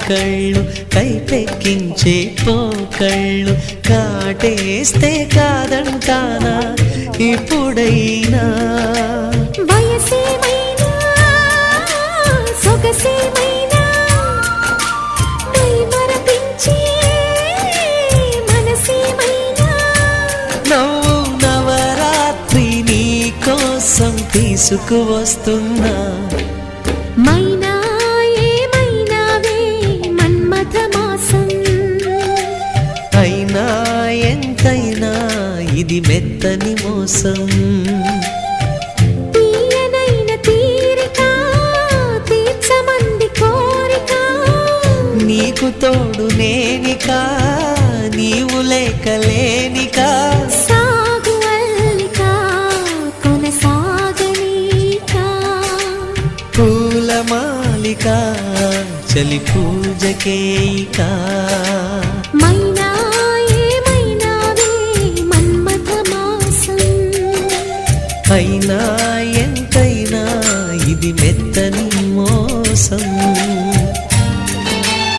కళ్ళు కైపెక్కించే పోకళ్ళు కాటేస్తే కాదంటానా ఇప్పుడైనా వయసేమైనా సొగసేమైనా మరపించే మనసేమైనా నవ్వు నవరాత్రి నీ కోసం తీసుకువస్తున్నా మైనా ఏమైనావే మన్మథ మాసం అయినా ఎంతైనా ఇది మెత్తని మోసం తీయనైన తీరిక తీర్చమంది కోరిక నీకు తోడు నేనిక నీవు లేకలేనిక సాగు అల్లిక కొనసాగనీక పూలమాలిక చలి పూజకేయిక మైనా ఏమైనావే మన్మథ మాసం అయినా